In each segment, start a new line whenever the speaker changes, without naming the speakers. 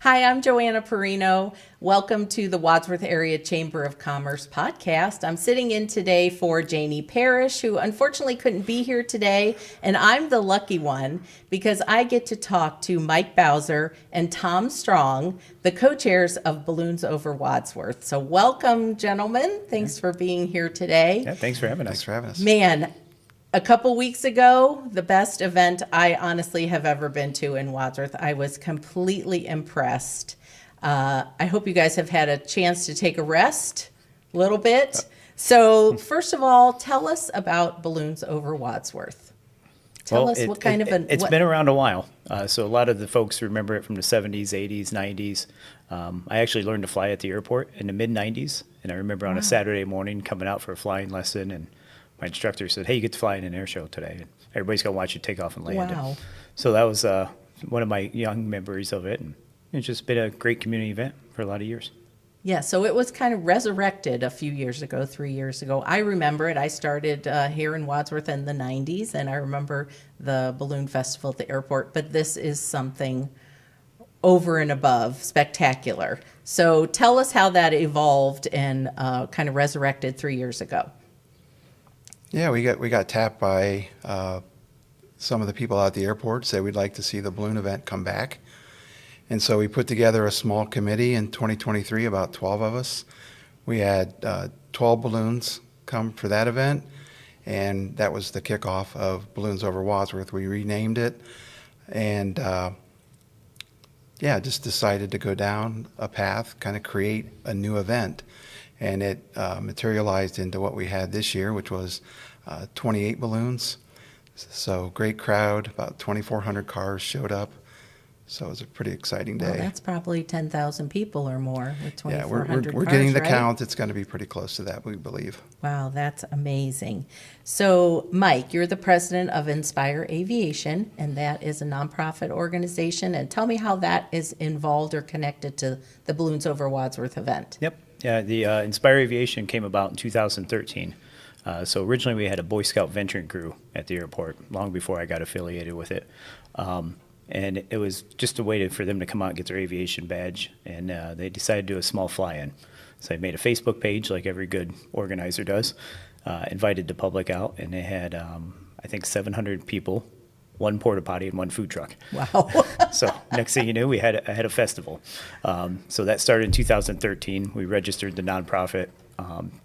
Hi, I'm Joanna Perino. Welcome to the Wadsworth Area Chamber of Commerce podcast. I'm sitting in today for Janie Parrish, who unfortunately couldn't be here today, and I'm the lucky one because I get to talk to Mike Bowser and Tom Strong, the co-chairs of Balloons Over Wadsworth. So welcome, gentlemen. Thanks for being here today.
Yeah, thanks for having us.
Thanks for having us.
Man, a couple weeks ago, the best event I honestly have ever been to in Wadsworth. I was completely impressed. I hope you guys have had a chance to take a rest a little bit. So first of all, tell us about Balloons Over Wadsworth. Tell us what kind of an...
It's been around a while. So a lot of the folks remember it from the 70s, 80s, 90s. I actually learned to fly at the airport in the mid-90s. And I remember on a Saturday morning coming out for a flying lesson, and my instructor said, "Hey, you get to fly in an air show today. And everybody's going to watch you take off and land."
Wow.
So that was one of my young memories of it. And it's just been a great community event for a lot of years.
Yeah, so it was kind of resurrected a few years ago, 3 years ago. I remember it. I started here in Wadsworth in the 90s, and I remember the balloon festival at the airport. But this is something over and above spectacular. So tell us how that evolved and kind of resurrected 3 years ago.
Yeah, we got tapped by some of the people out at the airport, said we'd like to see the balloon event come back. And so we put together a small committee in 2023, about 12 of us. We had 12 balloons come for that event, and that was the kickoff of Balloons Over Wadsworth. We renamed it, and just decided to go down a path, kind of create a new event. And it materialized into what we had this year, which was 28 balloons. So great crowd, about 2,400 cars showed up. So it was a pretty exciting day.
Well, that's probably 10,000 people or more with 2,400
we're
cars,
getting the
right?
count. It's going to be pretty close to that, we believe.
Wow, that's amazing. So, Mike, you're the president of Inspire Aviation, and that is a nonprofit organization. And tell me how that is involved or connected to the Balloons Over Wadsworth event.
Yep. Yeah, the Inspire Aviation came about in 2013. So originally we had a Boy Scout venturing crew at the airport long before I got affiliated with it. And it was just a way for them to come out and get their aviation badge. And they decided to do a small fly-in. So they made a Facebook page like every good organizer does, invited the public out, and they had, I think, 700 people, one porta potty and one food truck.
Wow.
So next thing you knew, I had a festival. So that started in 2013. We registered the nonprofit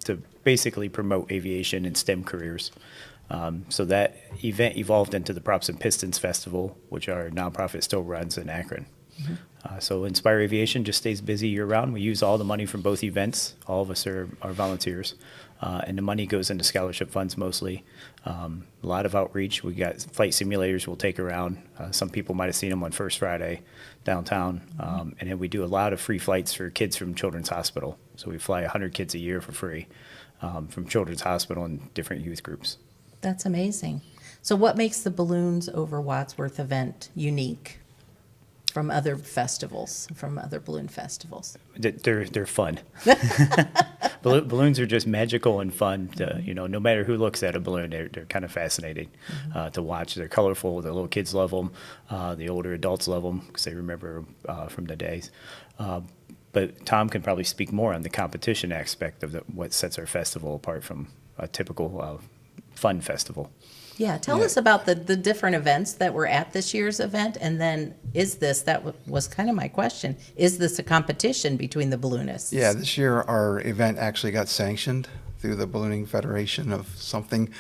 to basically promote aviation and STEM careers. So that event evolved into the Props and Pistons Festival, which our nonprofit still runs in Akron. Mm-hmm. So Inspire Aviation just stays busy year-round. We use all the money from both events. All of us are volunteers. And the money goes into scholarship funds mostly. A lot of outreach. We got flight simulators we'll take around. Some people might have seen them on First Friday downtown. And then we do a lot of free flights for kids from Children's Hospital. So we fly 100 kids a year for free from Children's Hospital and different youth groups.
That's amazing. So what makes the Balloons Over Wadsworth event unique from other festivals, from other balloon festivals?
They're fun. Balloons are just magical and fun. No matter who looks at a balloon, they're kind of fascinating to watch. They're colorful. The little kids love them. The older adults love them because they remember from the days. But Tom can probably speak more on the competition aspect of what sets our festival apart from a typical fun festival.
Yeah, tell us about the different events that were at this year's event, and then was kind of my question, is this a competition between the balloonists?
Yeah, this year our event actually got sanctioned through the Ballooning Federation of something,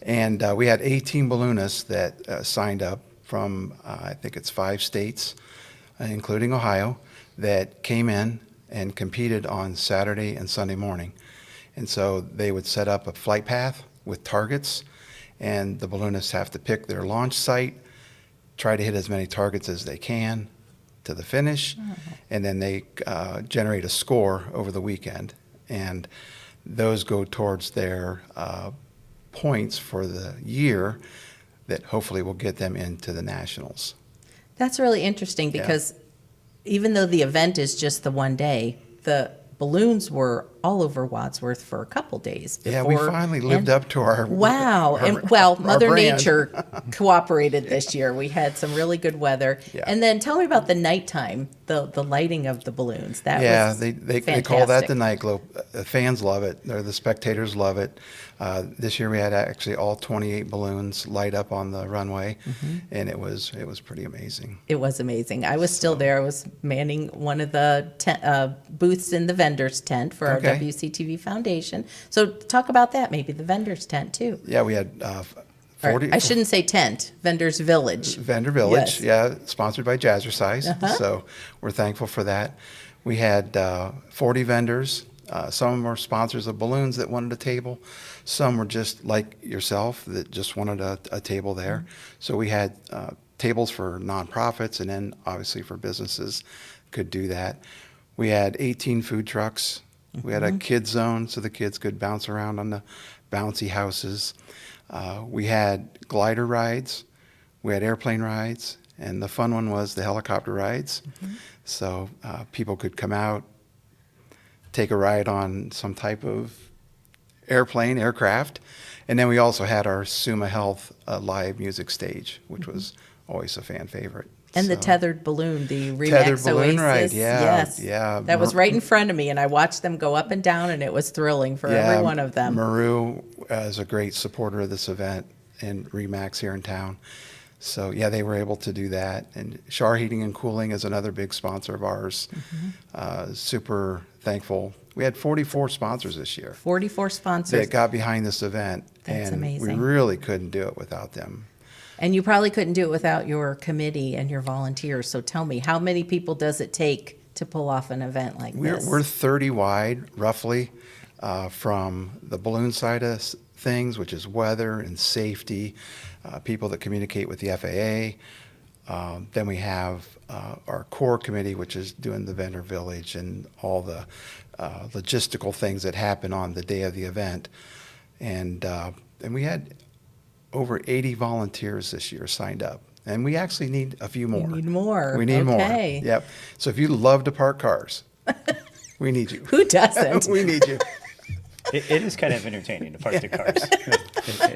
and we had 18 balloonists that signed up from, I think it's 5 states, including Ohio, that came in and competed on Saturday and Sunday morning. And so they would set up a flight path with targets, and the balloonists have to pick their launch site, try to hit as many targets as they can to the finish, and then they generate a score over the weekend. And those go towards their points for the year that hopefully will get them into the nationals.
That's really interesting because even though the event is just the one day, the balloons were all over Wadsworth for a couple days.
Yeah, we
before-
finally lived
and-
up to our
Wow.
our-
And well,
our
Mother
brand.
Nature cooperated this year. We had some really good weather.
Yeah.
And then tell me about the nighttime, the lighting of the balloons. That
Yeah,
was
they call that
fantastic.
the night glow. Fans love it. The spectators love it. This year we had actually all 28 balloons light up on the runway,
Mm-hmm.
and it was pretty amazing.
It was amazing. I was still there. I was manning one of the booths in the vendors tent for our
Okay.
WCTV Foundation. So talk about that, maybe the vendors tent too.
Yeah, we had
Or
40.
I shouldn't say tent, vendors village.
Vendor Village,
Yes.
yeah, sponsored by Jazzercise.
Uh-huh.
So we're thankful for that. We had 40 vendors. Some of them were sponsors of balloons that wanted a table. Some were just like yourself that just wanted a table there.
Mm-hmm.
So we had tables for nonprofits, and then obviously for businesses could do that. We had 18 food trucks. We had a kid zone so the kids could bounce around on the bouncy houses. We had glider rides. We had airplane rides. And the fun one was the helicopter rides. So people could come out, take a ride on some type of aircraft. And then we also had our Suma Health live music stage, which was always a fan favorite.
And the
So-
tethered balloon, the Remax
Tethered balloon
Oasis.
ride, yeah,
Yes.
yeah.
That was right in front of me, and I watched them go up and down, and it was thrilling for every one of them.
Maru is a great supporter of this event and Remax here in town. So, yeah, they were able to do that. And Shar Heating and Cooling is another big sponsor of ours. Super thankful. We had 44 sponsors this year
44 sponsors.
that got behind this event.
That's
and
amazing.
we really couldn't do it without them.
And you probably couldn't do it without your committee and your volunteers. So tell me, how many people does it take to pull off an event like this?
We're 30 wide, roughly, from the balloon side of things, which is weather and safety, people that communicate with the FAA. Then we have our core committee, which is doing the vendor village and all the logistical things that happen on the day of the event. And we had over 80 volunteers this year signed up. And we actually need a few more.
You need more.
We need
Okay.
more. Yep. So if you love to park cars, we need you.
Who doesn't?
We need you.
It is kind of entertaining to park the cars.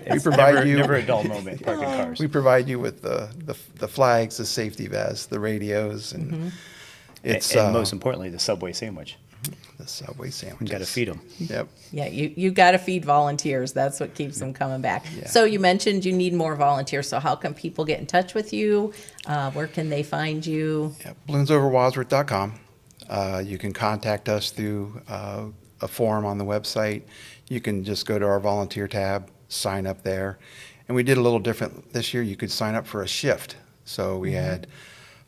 It's
provide you-
never a dull moment parking cars.
We provide you with the flags, the safety vests, the radios, and it's
and most importantly, the Subway sandwich.
the Subway sandwiches.
You got to feed them.
Yep.
Yeah, you got to feed volunteers. That's what keeps them coming back.
Yeah.
So you mentioned you need more volunteers. So how can people get in touch with you? Where can they find you?
Yep. Balloonsoverwadsworth.com. You can contact us through a form on the website. You can just go to our volunteer tab, sign up there. And we did a little different this year. You could sign up for a shift. So we had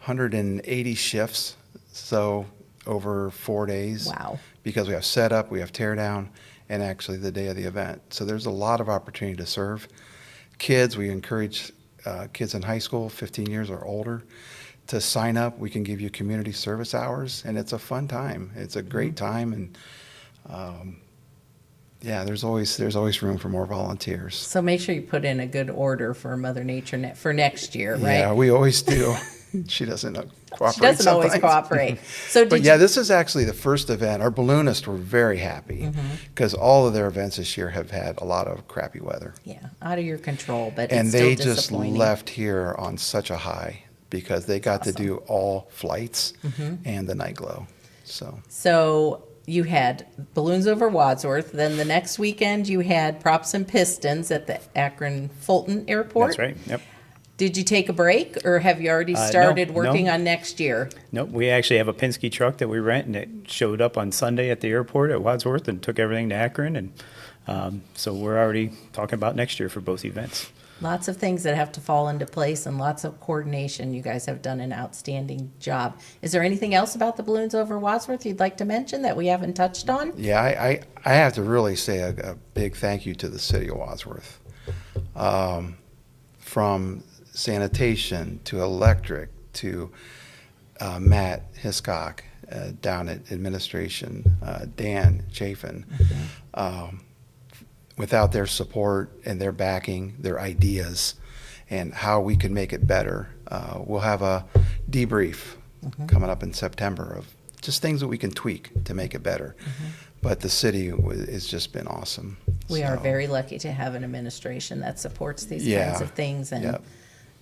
180 shifts, so over 4 days.
Wow.
Because we have setup, we have tear down, and actually the day of the event. So there's a lot of opportunity to serve. Kids, we encourage kids in high school, 15 years or older, to sign up. We can give you community service hours, and it's a fun time. It's a great time, and yeah, there's always room for more volunteers.
So make sure you put in a good order for Mother Nature for next year, right?
Yeah, we always do. She doesn't cooperate.
She doesn't always
sometimes.
cooperate. So
But
did
yeah,
you,
this is actually the first event. Our balloonists were very happy because all of their events this year have had a lot of crappy weather.
yeah, out of your control, but
And
it's
they
still
just
disappointing.
left here on such a high because they got to do all flights and the night glow.
So you had Balloons Over Wadsworth. Then the next weekend you had Props and Pistons at the Akron Fulton Airport.
That's right. Yep.
Did you take a break, or have you already
No,
started working
no.
on next year?
Nope. We actually have a Penske truck that we rent, and it showed up on Sunday at the airport at Wadsworth and took everything to Akron. And so we're already talking about next year for both events.
Lots of things that have to fall into place and lots of coordination. You guys have done an outstanding job. Is there anything else about the Balloons Over Wadsworth you'd like to mention that we haven't touched on?
Yeah, I have to really say a big thank you to the City of Wadsworth. From sanitation to electric to Matt Hiscock down at administration, Dan Chafin. Without their support and their backing, their ideas, and how we can make it better, we'll have a debrief coming up in September of just things that we can tweak to make it better. but the city has just been awesome.
We are
So,
very lucky to have an administration that supports these
Yeah.
kinds of things. And
Yep.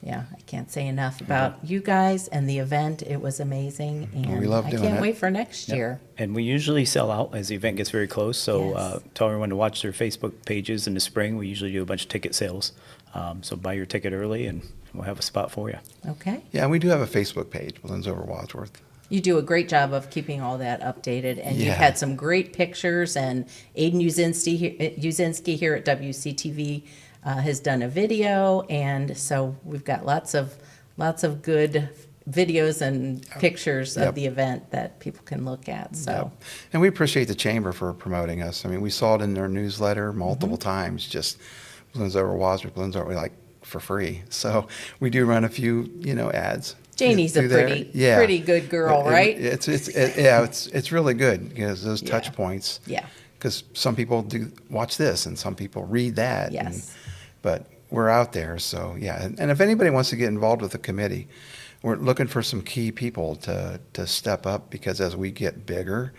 yeah, I can't say enough about you guys and the event. It was amazing. And
We love
I
doing
can't
it.
wait for next
Yep.
year.
And we usually sell out as the event gets very close. So
Yes.
tell everyone to watch their Facebook pages in the spring. We usually do a bunch of ticket sales. So buy your ticket early and we'll have a spot for you.
Okay.
Yeah, and we do have a Facebook page, Balloons Over Wadsworth.
You do a great job of keeping all that updated, and you've
Yeah.
had some great pictures. And Aiden Uzinski here at WCTV has done a video, and so we've got lots of good videos and pictures
Yep.
of the event that people can look at. So
Yep. And we appreciate the chamber for promoting us. I mean, we saw it in their newsletter multiple times, just Balloons Over Wadsworth, Balloons Over, like, for free. So we do run a few, ads.
Janie's a
through there.
pretty good girl, right?
It's really good because those touch
Yeah.
points.
Yeah.
Because some people do watch this and some people read that.
Yes.
But we're out there, so yeah. And if anybody wants to get involved with the committee, we're looking for some key people to step up, because as we get bigger,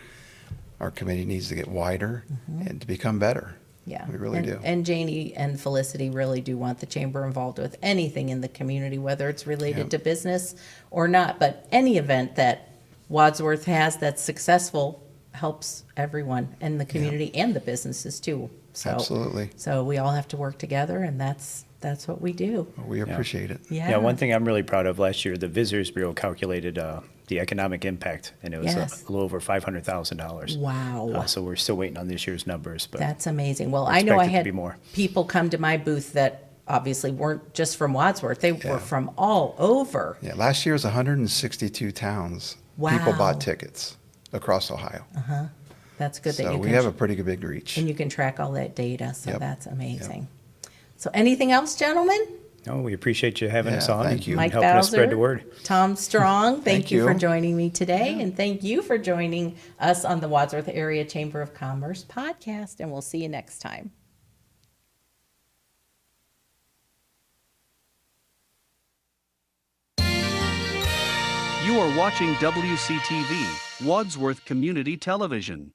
our committee needs to get wider and to become better.
Yeah,
We really
and,
do.
And Janie and Felicity really do want the chamber involved with anything in the community, whether it's related
Yep.
to business or not. But any event that Wadsworth has that's successful helps everyone in the community and the businesses too. So,
Absolutely.
So we all have to work together, and that's what we do.
We appreciate it.
Yeah.
Yeah, one thing I'm really proud of last year, the Visitors Bureau calculated the economic impact, and it was
Yes.
a little over $500,000.
Wow.
So we're still waiting on this year's numbers, but
That's amazing. Well, I know I
expect it to
had
be more.
people come to my booth that obviously weren't just from Wadsworth; they
Yeah.
were from all over.
Yeah, last year was 162 towns. People
Wow.
bought tickets across Ohio.
That's good that
So
you
we
can
have a pretty good big reach.
and you can track all that data. So
Yep.
that's amazing. So anything else, gentlemen?
no, we appreciate you having
Yeah,
us on
thank you.
and
Mike
helping us spread
Bowser,
the word.
Tom Strong, thank
Thank
you for
you.
joining me today. And thank you for joining us on the Wadsworth Area Chamber of Commerce podcast. And we'll see you next time.
You are watching WCTV, Wadsworth Community Television.